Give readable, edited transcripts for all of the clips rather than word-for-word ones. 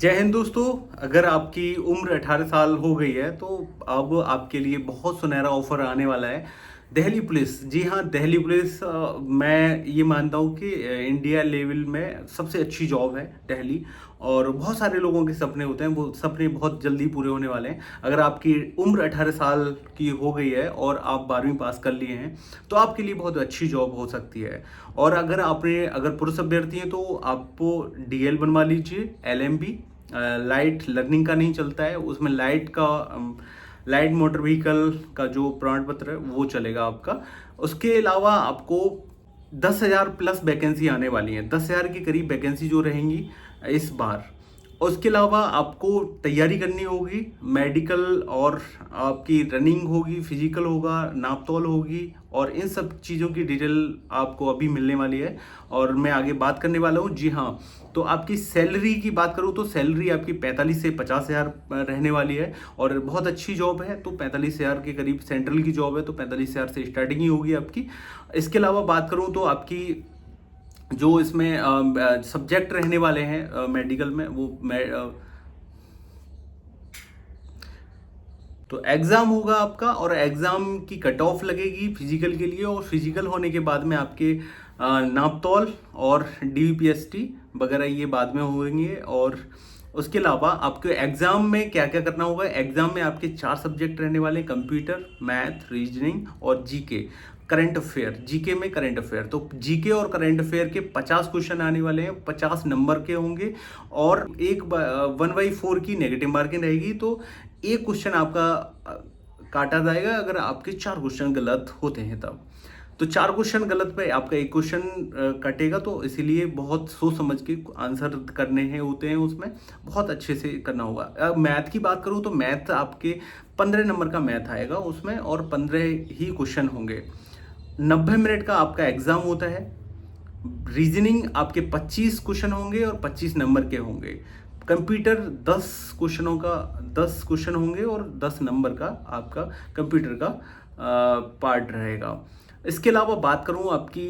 जय हिंद दोस्तों। अगर आपकी उम्र 18 साल हो गई है तो अब आपके लिए बहुत सुनहरा ऑफर आने वाला है। दिल्ली पुलिस, जी हाँ, दिल्ली पुलिस, मैं ये मानता हूँ कि इंडिया लेवल में सबसे अच्छी जॉब है दिल्ली। और बहुत सारे लोगों के सपने होते हैं, वो सपने बहुत जल्दी पूरे होने वाले हैं। अगर आपकी उम्र 18 साल की हो गई है और आप 12वीं पास कर लिए हैं तो आपके लिए बहुत अच्छी जॉब हो सकती है। और अगर पुरुष अभ्यर्थी हैं तो आपको डीएल बनवा लीजिए, एलएमबी। लाइट लर्निंग का नहीं चलता है उसमें, लाइट मोटर व्हीकल का जो प्रमाण पत्र है वो चलेगा आपका। उसके अलावा आपको 10,000 प्लस वैकेंसी आने वाली है, 10,000 के करीब वैकेंसी जो रहेंगी इस बार। उसके अलावा आपको तैयारी करनी होगी, मेडिकल और आपकी रनिंग होगी, फिजिकल होगा, नापतोल होगी, और इन सब चीज़ों की डिटेल आपको अभी मिलने वाली है और मैं आगे बात करने वाला हूँ। जी हाँ, तो आपकी सैलरी की बात करूँ तो सैलरी आपकी 45 से 50,000 रहने वाली है और बहुत अच्छी जॉब है। तो 45,000 के करीब सेंट्रल की जॉब है, तो 45,000 से स्टार्टिंग ही होगी आपकी। इसके अलावा बात करूँ तो आपकी जो इसमें सब्जेक्ट रहने वाले हैं मेडिकल में, तो एग्ज़ाम होगा आपका और एग्ज़ाम की कट ऑफ लगेगी फिजिकल के लिए, और फिजिकल होने के बाद में आपके नापतोल और डीवीपीएसटी वगैरह ये बाद में होंगे। और उसके अलावा आपके एग्ज़ाम में क्या क्या करना होगा, एग्ज़ाम में आपके 4 सब्जेक्ट रहने वाले, कंप्यूटर, मैथ, रीजनिंग और जीके, करंट अफेयर। जीके में करंट अफेयर, तो जीके और करंट अफेयर के 50 क्वेश्चन आने वाले हैं, 50 नंबर के होंगे। और एक 1/4 की नेगेटिव मार्किंग रहेगी, तो एक क्वेश्चन आपका काटा जाएगा अगर आपके 4 क्वेश्चन गलत होते हैं तब। तो 4 क्वेश्चन गलत पे आपका एक क्वेश्चन कटेगा, तो इसीलिए बहुत सोच समझ के आंसर करने हैं होते हैं, उसमें बहुत अच्छे से करना होगा। अब मैथ की बात करूँ तो मैथ आपके 15 नंबर का मैथ आएगा उसमें, और 15 ही क्वेश्चन होंगे। 90 मिनट का आपका एग्जाम होता है। रीजनिंग आपके 25 क्वेश्चन होंगे और 25 नंबर के होंगे। कंप्यूटर 10 क्वेश्चन होंगे और 10 नंबर का आपका कंप्यूटर का पार्ट रहेगा। इसके अलावा बात करूं आपकी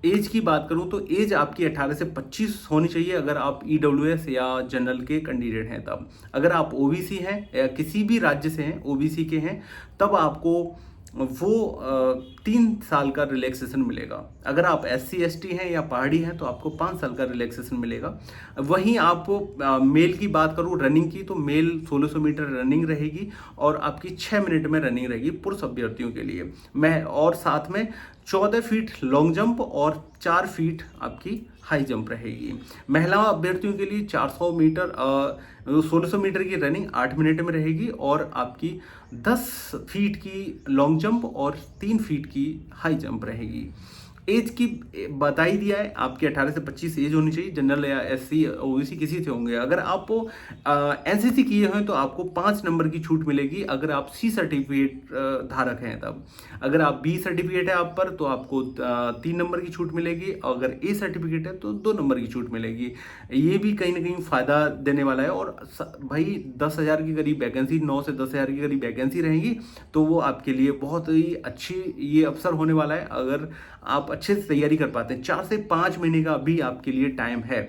एज की बात करूं तो एज आपकी 18 से 25 होनी चाहिए अगर आप ईडब्ल्यूएस या जनरल के कैंडिडेट हैं तब। अगर आप ओबीसी हैं या किसी भी राज्य से हैं, ओबीसी के हैं, तब आपको वो 3 साल का रिलैक्सेशन मिलेगा। अगर आप SC ST हैं या पहाड़ी हैं तो आपको 5 साल का रिलैक्सेशन मिलेगा। वहीं आप मेल की बात करूँ रनिंग की, तो मेल 1600 मीटर रनिंग रहेगी और आपकी 6 मिनट में रनिंग रहेगी पुरुष अभ्यर्थियों के लिए। मैं और साथ में 14 फीट लॉन्ग जंप और 4 फीट आपकी हाई जंप रहेगी। महिला अभ्यर्थियों के लिए 400 मीटर 1600 मीटर की रनिंग 8 मिनट में रहेगी, और आपकी 10 फीट की लॉन्ग जंप और 3 फीट की हाई जंप रहेगी। एज की बता ही दिया है, आपकी 18 से 25 एज होनी चाहिए। जनरल या SC OBC किसी से होंगे। अगर आप NCC किए हैं तो आपको 5 नंबर की छूट मिलेगी अगर आप C सर्टिफिकेट धारक हैं तब। अगर आप B सर्टिफिकेट है आप पर तो आपको 3 नंबर की छूट मिलेगी, अगर A सर्टिफिकेट है तो 2 नंबर की छूट मिलेगी। ये भी कहीं ना कहीं फ़ायदा देने वाला है। और भाई 10,000 के करीब वैकेंसी, 9 से 10,000 के करीब वैकेंसी रहेंगी, तो वो आपके लिए बहुत ही अच्छी ये अवसर होने वाला है अगर आप अच्छे से तैयारी कर पाते हैं। 4 से 5 महीने का अभी आपके लिए टाइम है।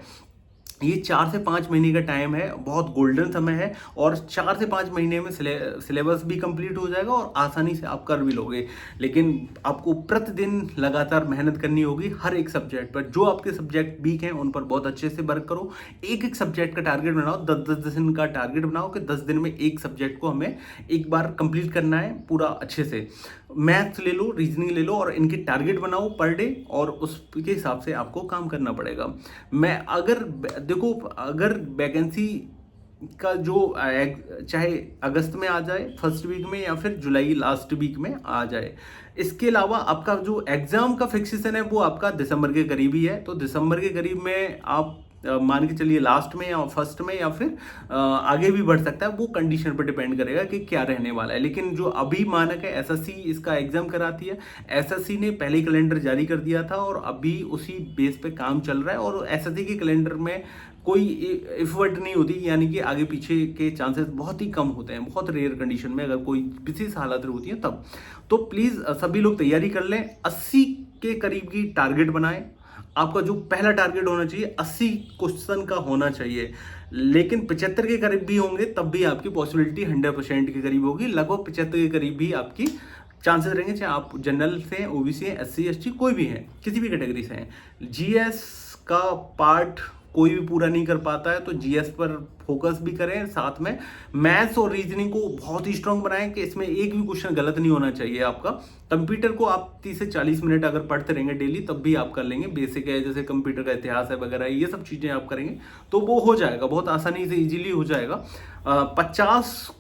ये 4 से 5 महीने का टाइम है, बहुत गोल्डन समय है, और 4 से 5 महीने में सिलेबस भी कंप्लीट हो जाएगा और आसानी से आप कर भी लोगे। लेकिन आपको प्रतिदिन लगातार मेहनत करनी होगी हर एक सब्जेक्ट पर। जो आपके सब्जेक्ट वीक हैं उन पर बहुत अच्छे से वर्क करो। एक एक सब्जेक्ट का टारगेट बनाओ, 10-10 दिन का टारगेट बनाओ कि 10 दिन में एक सब्जेक्ट को हमें एक बार कंप्लीट करना है पूरा अच्छे से। मैथ्स ले लो, रीजनिंग ले लो, और इनके टारगेट बनाओ पर डे, और उसके हिसाब से आपको काम करना पड़ेगा। मैं अगर देखो, अगर वैकेंसी का जो चाहे अगस्त में आ जाए फर्स्ट वीक में या फिर जुलाई लास्ट वीक में आ जाए। इसके अलावा आपका जो एग्जाम का फिक्सेशन है वो आपका दिसंबर के करीब ही है। तो दिसंबर के करीब में आप मान के चलिए लास्ट में या फर्स्ट में या फिर आगे भी बढ़ सकता है, वो कंडीशन पर डिपेंड करेगा कि क्या रहने वाला है। लेकिन जो अभी मानक है, SSC इसका एग्जाम कराती है। SSC ने पहले कैलेंडर जारी कर दिया था और अभी उसी बेस पे काम चल रहा है, और SSC के कैलेंडर में कोई इफर्ट नहीं होती, यानी कि आगे पीछे के चांसेस बहुत ही कम होते हैं। बहुत रेयर कंडीशन में अगर कोई विशेष हालत होती है तब। तो प्लीज़ सभी लोग तैयारी कर लें, 80 के करीब की टारगेट बनाएं। आपका जो पहला टारगेट होना चाहिए 80 क्वेश्चन का होना चाहिए, लेकिन 75 के करीब भी होंगे तब भी आपकी पॉसिबिलिटी 100% के करीब होगी। लगभग 75 के करीब भी आपकी चांसेस रहेंगे, चाहे आप जनरल से हैं, ओबीसी हैं, एससी एसटी कोई भी हैं, किसी भी कैटेगरी से हैं। जीएस का पार्ट कोई भी पूरा नहीं कर पाता है तो जीएस पर फोकस भी करें, साथ में मैथ्स और रीजनिंग को बहुत ही स्ट्रांग बनाएं कि इसमें एक भी क्वेश्चन गलत नहीं होना चाहिए आपका। कंप्यूटर को आप 30 से 40 मिनट अगर पढ़ते रहेंगे डेली तब भी आप कर लेंगे। बेसिक है, जैसे कंप्यूटर का इतिहास है वगैरह, ये सब चीज़ें आप करेंगे तो वो हो जाएगा, बहुत आसानी से इजीली हो जाएगा। 50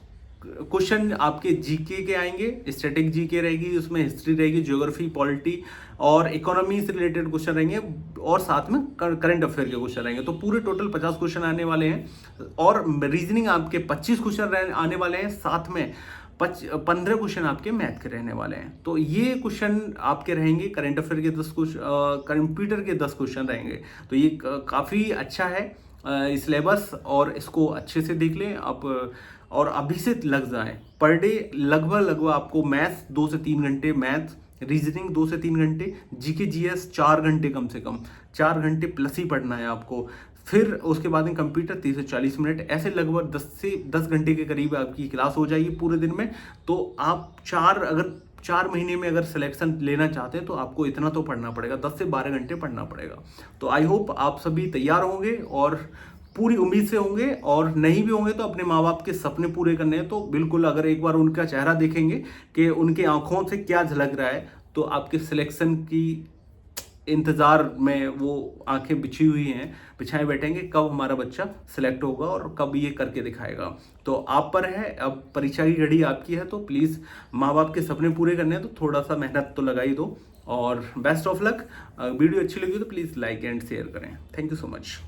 क्वेश्चन आपके जीके के आएंगे, स्टैटिक जीके रहेगी, उसमें हिस्ट्री रहेगी, ज्योग्राफी, पॉलिटी और इकोनॉमी से रिलेटेड क्वेश्चन रहेंगे, और साथ में करंट अफेयर के क्वेश्चन रहेंगे। तो पूरे टोटल 50 क्वेश्चन आने वाले हैं, और रीजनिंग आपके 25 क्वेश्चन आने वाले हैं, साथ में 15 क्वेश्चन आपके मैथ के रहने वाले हैं। तो ये क्वेश्चन आपके रहेंगे, करंट अफेयर के 10 क्वेश्चन, कंप्यूटर के 10 क्वेश्चन रहेंगे। तो ये काफ़ी अच्छा है सिलेबस, और इसको अच्छे से देख लें आप, और अभी से लग जाएं। पर डे लगभग आपको मैथ्स 2 से 3 घंटे, मैथ्स रीजनिंग 2 से 3 घंटे, जीके जीएस 4 घंटे, कम से कम 4 घंटे प्लस ही पढ़ना है आपको। फिर उसके बाद में कंप्यूटर 30 से 40 मिनट, ऐसे लगभग 10 घंटे के करीब आपकी क्लास हो जाएगी पूरे दिन में। तो आप 4 महीने में अगर सिलेक्शन लेना चाहते हैं तो आपको इतना तो पढ़ना पड़ेगा, 10 से 12 घंटे पढ़ना पड़ेगा। तो आई होप आप सभी तैयार होंगे और पूरी उम्मीद से होंगे, और नहीं भी होंगे तो अपने माँ बाप के सपने पूरे करने हैं तो बिल्कुल, अगर एक बार उनका चेहरा देखेंगे कि उनकी आंखों से क्या झलक रहा है, तो आपके सिलेक्शन की इंतज़ार में वो आंखें बिछाए बैठेंगे कब हमारा बच्चा सिलेक्ट होगा और कब ये करके दिखाएगा। तो आप पर है, अब परीक्षा की घड़ी आपकी है, तो प्लीज़ माँ बाप के सपने पूरे करने हैं तो थोड़ा सा मेहनत तो लगा ही दो, और बेस्ट ऑफ लक। वीडियो अच्छी लगी तो प्लीज़ लाइक एंड शेयर करें। Thank you so much.